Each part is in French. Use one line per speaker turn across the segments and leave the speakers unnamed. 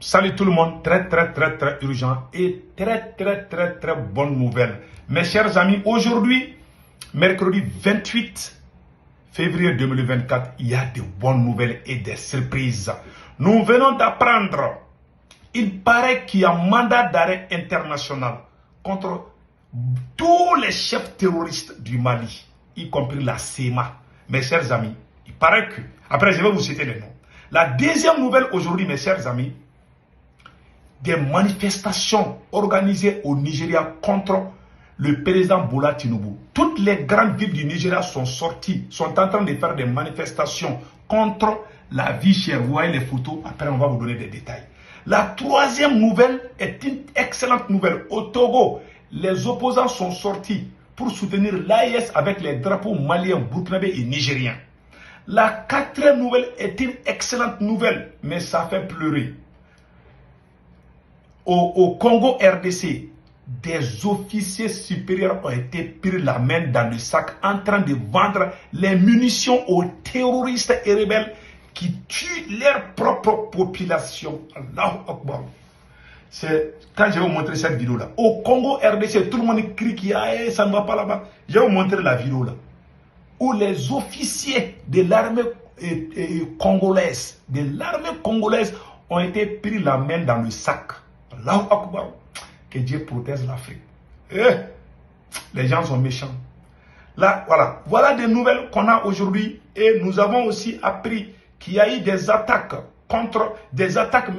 Salut tout le monde, très urgent et très bonne nouvelle. Mes chers amis, aujourd'hui, mercredi 28 février 2024, il y a de bonnes nouvelles et des surprises. Nous venons d'apprendre, il paraît qu'il y a un mandat d'arrêt international contre tous les chefs terroristes du Mali, y compris la CEMA. Mes chers amis, il paraît que, après je vais vous citer les noms. La deuxième nouvelle aujourd'hui, mes chers amis, des manifestations organisées au Nigeria contre le président Bola Tinubu. Toutes les grandes villes du Nigeria sont sorties, sont en train de faire des manifestations contre la vie chère. Vous voyez les photos, après on va vous donner des détails. La troisième nouvelle est une excellente nouvelle. Au Togo, les opposants sont sortis pour soutenir l'AES avec les drapeaux maliens, burkinabés et nigériens. La quatrième nouvelle est une excellente nouvelle, mais ça fait pleurer. Au Congo RDC, des officiers supérieurs ont été pris la main dans le sac en train de vendre les munitions aux terroristes et rebelles qui tuent leur propre population. Allahu Akbar. C'est quand je vais vous montrer cette vidéo là. Au Congo RDC, tout le monde crie qu'il y a ça ne va pas là-bas. Je vais vous montrer la vidéo là. Où les officiers de l'armée congolaise, ont été pris la main dans le sac. Allahu Akbar. Que Dieu protège l'Afrique. Les gens sont méchants. Là, voilà des nouvelles qu'on a aujourd'hui. Et nous avons aussi appris qu'il y a eu des attaques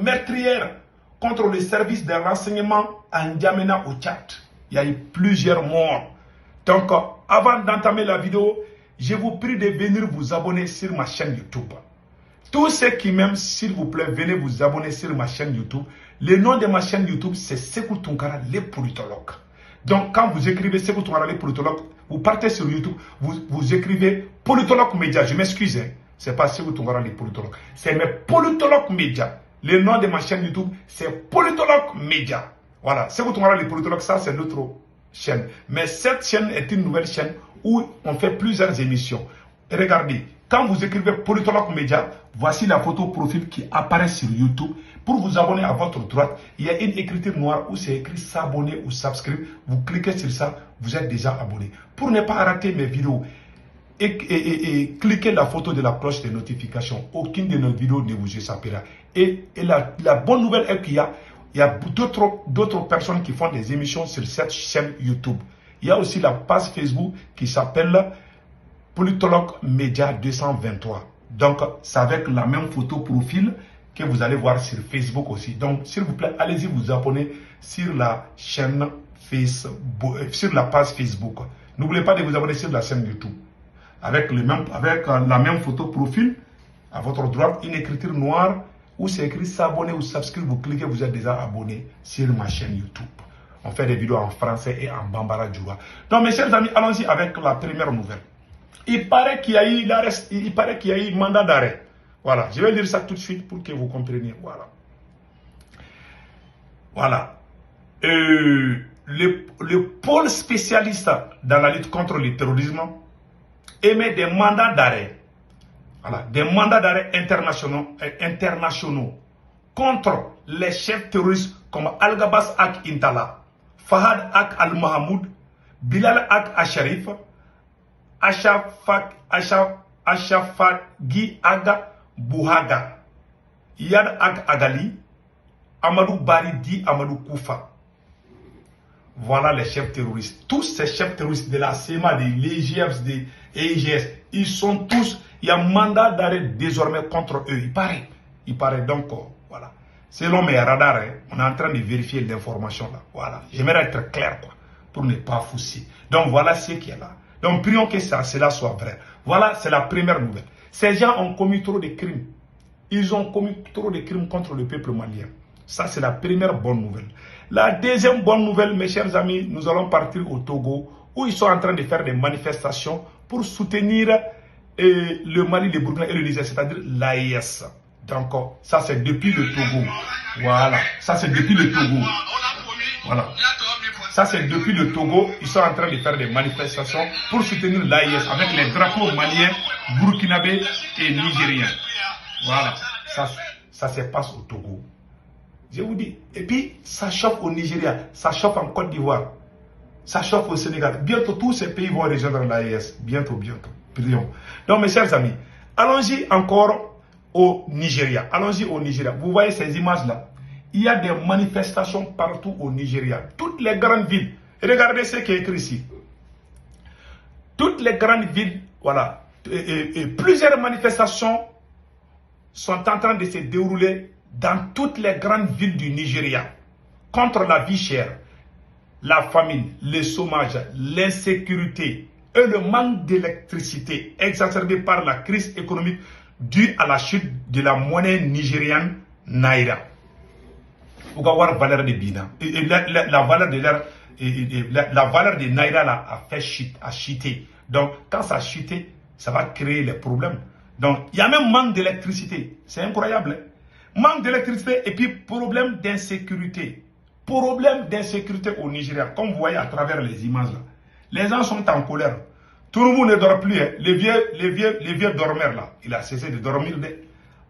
meurtrières contre le service de renseignement à N'Djamena au Tchad. Il y a eu plusieurs morts. Donc, avant d'entamer la vidéo, je vous prie de venir vous abonner sur ma chaîne YouTube. Tous ceux qui m'aiment, s'il vous plaît, venez vous abonner sur ma chaîne YouTube. Le nom de ma chaîne YouTube, c'est Sekou Tounkara, les politologues. Donc, quand vous écrivez Sekou Tounkara, les politologues, vous partez sur YouTube, vous écrivez politologue média. Je m'excuse, hein. C'est pas Sekou Tounkara, les politologues. C'est mes politologues média. Le nom de ma chaîne YouTube, c'est politologue média. Voilà, Sekou Tounkara, les politologues, ça c'est notre chaîne. Mais cette chaîne est une nouvelle chaîne où on fait plusieurs émissions. Et regardez, quand vous écrivez politologue média, voici la photo profil qui apparaît sur YouTube. Pour vous abonner à votre droite, il y a une écriture noire où c'est écrit s'abonner ou subscribe. Vous cliquez sur ça, vous êtes déjà abonné. Pour ne pas rater mes vidéos, et cliquez la photo de la cloche de notification. Aucune de nos vidéos ne vous échappera. Et la bonne nouvelle est qu'il y a d'autres personnes qui font des émissions sur cette chaîne YouTube. Il y a aussi la page Facebook qui s'appelle Politologue Média 223. Donc, c'est avec la même photo profil que vous allez voir sur Facebook aussi. Donc, s'il vous plaît, allez-y vous abonner sur la chaîne Facebook, sur la page Facebook. N'oubliez pas de vous abonner sur la chaîne YouTube. Avec la même photo profil, à votre droite, une écriture noire où c'est écrit s'abonner ou subscribe. Vous cliquez, vous êtes déjà abonné sur ma chaîne YouTube. On fait des vidéos en français et en bambara djoua. Donc, mes chers amis, allons-y avec la première nouvelle. Il paraît qu'il y a eu mandat d'arrêt. Voilà, je vais lire ça tout de suite pour que vous compreniez. Voilà. Le pôle spécialiste dans la lutte contre le terrorisme émet des mandats d'arrêt. Voilà, des mandats d'arrêt internationaux contre les chefs terroristes comme Al-Gabas Ak Intala, Fahad Ak Al-Mahamoud, Bilal Ak Asharif, Ashafagi Aga Bouhaga, Yad Ak Agali, Amadou Baridi Amadou Koufa. Voilà les chefs terroristes. Tous ces chefs terroristes de la CEMA, de l'EGF, de l'EGS, ils sont tous, il y a un mandat d'arrêt désormais contre eux. Il paraît donc, voilà. Selon mes radars, hein, on est en train de vérifier l'information là. Voilà. J'aimerais être clair, quoi, pour ne pas fausser. Donc voilà ce qui est là. Donc prions que cela soit vrai. Voilà, c'est la première nouvelle. Ces gens ont commis trop de crimes. Ils ont commis trop de crimes contre le peuple malien. Ça, c'est la première bonne nouvelle. La deuxième bonne nouvelle, mes chers amis, nous allons partir au Togo, où ils sont en train de faire des manifestations pour soutenir le Mali, le Burkina et le Niger, c'est-à-dire l'AES. Donc, ça, c'est depuis le Togo. Voilà, ça, c'est depuis le Togo. Voilà. Ça, c'est depuis le Togo. Ils sont en train de faire des manifestations pour soutenir l'AIS avec les drapeaux maliens, burkinabés et nigériens. Voilà. Ça se passe au Togo. Je vous dis. Et puis, ça chauffe au Nigeria, ça chauffe en Côte d'Ivoire, ça chauffe au Sénégal. Bientôt, tous ces pays vont rejoindre l'AES. Bientôt, bientôt. Prions. Donc, mes chers amis, allons-y encore au Nigeria. Allons-y au Nigeria. Vous voyez ces images-là. Il y a des manifestations partout au Nigeria. Toutes les grandes villes. Regardez ce qui est écrit ici. Toutes les grandes villes, voilà. Et plusieurs manifestations sont en train de se dérouler dans toutes les grandes villes du Nigeria. Contre la vie chère, la famine, le chômage, l'insécurité et le manque d'électricité exacerbé par la crise économique due à la chute de la monnaie nigériane Naira. Vous pouvez voir la valeur de Bina. La valeur de l'air, la valeur de Naira là, a chuté. Donc, quand ça a chuté, ça va créer les problèmes. Donc, il y a même manque d'électricité. C'est incroyable. Hein? Manque d'électricité et puis problème d'insécurité. Problème d'insécurité au Nigeria. Comme vous voyez à travers les images là. Les gens sont en colère. Tout le monde ne dort plus. Hein. Les vieux dormeurs là. Il a cessé de dormir.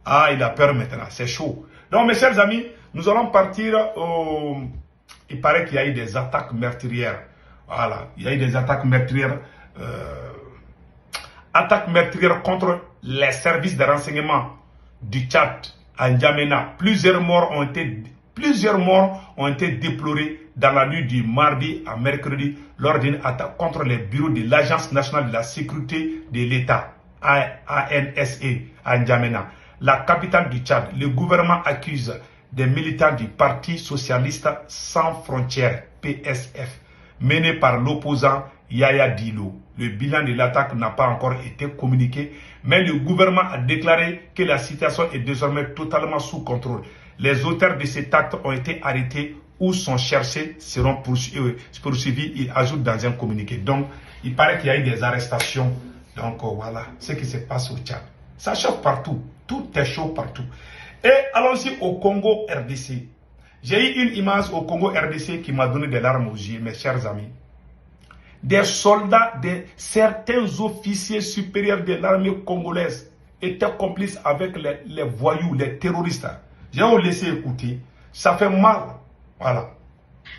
Ah, il a peur maintenant. C'est chaud. Donc, mes chers amis, nous allons partir au... Il paraît qu'il y a eu des attaques meurtrières. Voilà. Il y a eu des attaques meurtrières. Attaques meurtrières contre les services de renseignement du Tchad à N'Djamena. Plusieurs morts ont été déplorés dans la nuit du mardi à mercredi lors d'une attaque contre les bureaux de l'Agence nationale de la sécurité de l'État, ANSE, à N'Djamena, la capitale du Tchad. Le gouvernement accuse des militants du Parti socialiste sans frontières, PSF, mené par l'opposant Yaya Dilo. Le bilan de l'attaque n'a pas encore été communiqué, mais le gouvernement a déclaré que la situation est désormais totalement sous contrôle. Les auteurs de cet acte ont été arrêtés ou sont cherchés, seront poursuivis, il ajoute dans un communiqué. Donc, il paraît qu'il y a eu des arrestations. Donc, voilà ce qui se passe au Tchad. Ça chauffe partout. Tout est chaud partout. Et allons-y au Congo RDC. J'ai eu une image au Congo RDC qui m'a donné des larmes aux yeux, mes chers amis. Des soldats, certains officiers supérieurs de l'armée congolaise étaient complices avec les voyous, les terroristes. Je vais vous laisser écouter. Ça fait mal. Voilà.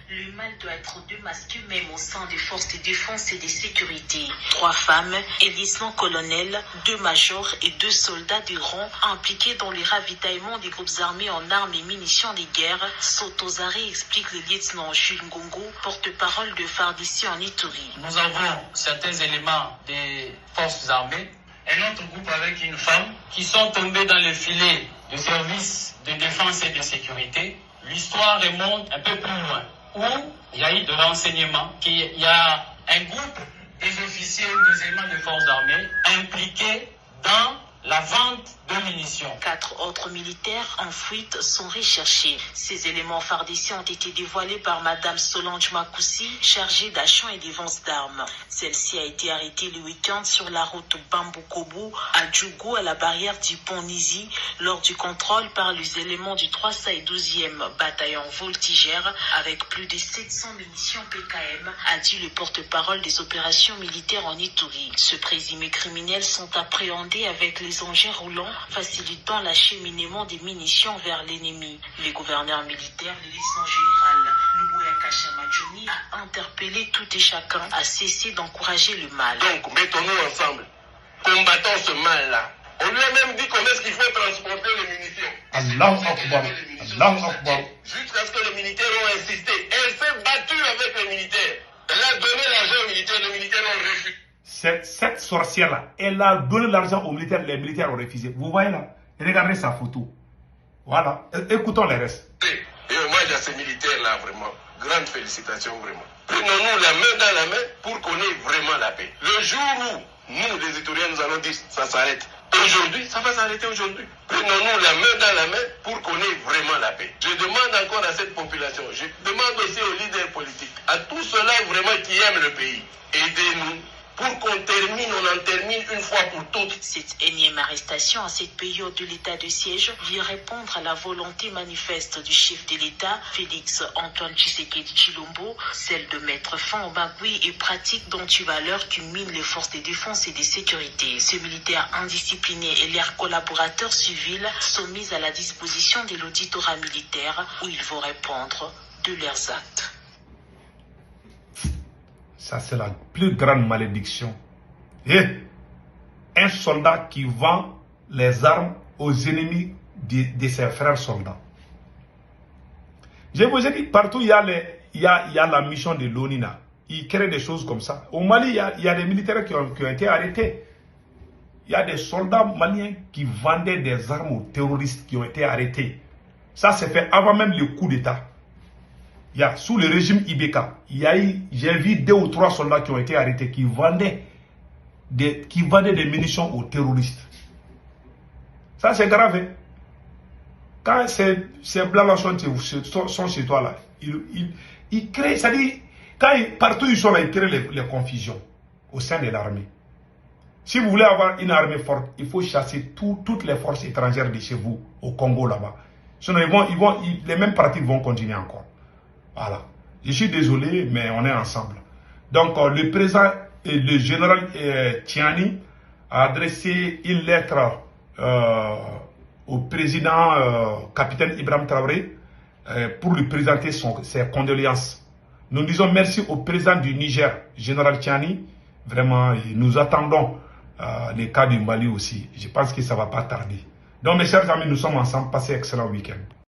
Le mal doit être démasqué même au sein des forces de défense et de sécurité. 3 femmes, un lieutenant-colonel, 2 majors et 2 soldats de rang impliqués dans les ravitaillements des groupes armés en armes et munitions de guerre sont aux arrêts, explique le lieutenant Jules Ngongo, porte-parole de FARDC en Ituri.
Nous avons certains éléments des forces armées, un autre groupe avec une femme, qui sont tombés dans le filet de services de défense et de sécurité. L'histoire remonte un peu plus loin, où il y a eu de renseignements, qu'il y a un groupe des officiers ou des éléments des forces armées impliqués dans la vente de munitions.
4 autres militaires en fuite sont recherchés. Ces éléments fardiciens ont été dévoilés par Madame Solange Makoussi, chargée d'achat et de vente d'armes. Celle-ci a été arrêtée le week-end sur la route Bambou-Kobo à Djougou, à la barrière du pont Nizi, lors du contrôle par les éléments du 312e bataillon voltigeur avec plus de 700 munitions PKM, a dit le porte-parole des opérations militaires en Ituri. Ce présumé criminels sont appréhendés avec les engins roulants facilitant l'acheminement des munitions vers l'ennemi. Les gouverneurs militaires, le lieutenant général Luboya Kashamadjouni, a interpellé tout et chacun à cesser d'encourager le mal.
Donc, mettons-nous ensemble, combattons ce mal-là. On lui a même dit comment est-ce qu'il faut transporter les munitions.
Allahu Akbar. Allahu Akbar.
Jusqu'à ce que les militaires ont insisté. Elle s'est battue avec les militaires. Elle a donné l'argent aux militaires, les militaires ont refusé.
Cette sorcière-là, elle a donné l'argent aux militaires, les militaires ont refusé. Vous voyez là? Regardez sa photo. Voilà. Écoutons les restes.
Et hommage à ces militaires-là, vraiment. Grande félicitations, vraiment. Prenons-nous la main dans la main pour qu'on ait vraiment la paix. Le jour où nous, les Ituriens, nous allons dire ça s'arrête. Aujourd'hui, ça va s'arrêter aujourd'hui. Prenons-nous la main dans la main pour qu'on ait vraiment la paix. Je demande encore à cette population, je demande aussi aux leaders politiques, à tous ceux-là vraiment qui aiment le pays, aidez-nous pour qu'on termine, on en termine une fois pour toutes.
Cette énième arrestation à cette période de l'état de siège vient répondre à la volonté manifeste du chef de l'État, Félix Antoine Tshisekedi Tshilombo, celle de mettre fin aux magouilles et pratiques d'antivaleurs qui minent les forces de défense et de sécurité. Ces militaires indisciplinés et leurs collaborateurs civils sont mis à la disposition de l'auditorat militaire où ils vont répondre de leurs actes.
Ça, c'est la plus grande malédiction. Et un soldat qui vend les armes aux ennemis de ses frères soldats. Je vous ai dit, partout il y a la mission de l'ONINA. Ils créent des choses comme ça. Au Mali, il y a des militaires qui ont été arrêtés. Il y a des soldats maliens qui vendaient des armes aux terroristes qui ont été arrêtés. Ça s'est fait avant même le coup d'État. Sous le régime Ibeka, j'ai vu 2 ou 3 soldats qui ont été arrêtés, qui vendaient des munitions aux terroristes. Ça, c'est grave. Hein? Quand ces blancs-là sont chez toi, là, ils créent, c'est-à-dire, partout ils sont là, ils créent les confusions au sein de l'armée. Si vous voulez avoir une armée forte, il faut chasser toutes les forces étrangères de chez vous, au Congo, là-bas. Sinon, les mêmes pratiques vont continuer encore. Voilà. Je suis désolé, mais on est ensemble. Donc, le président et le général Tiani a adressé une lettre au président capitaine Ibrahim Traoré pour lui présenter ses condoléances. Nous disons merci au président du Niger, général Tiani. Vraiment, nous attendons les cas du Mali aussi. Je pense que ça ne va pas tarder. Donc, mes chers amis, nous sommes ensemble. Passez un excellent week-end.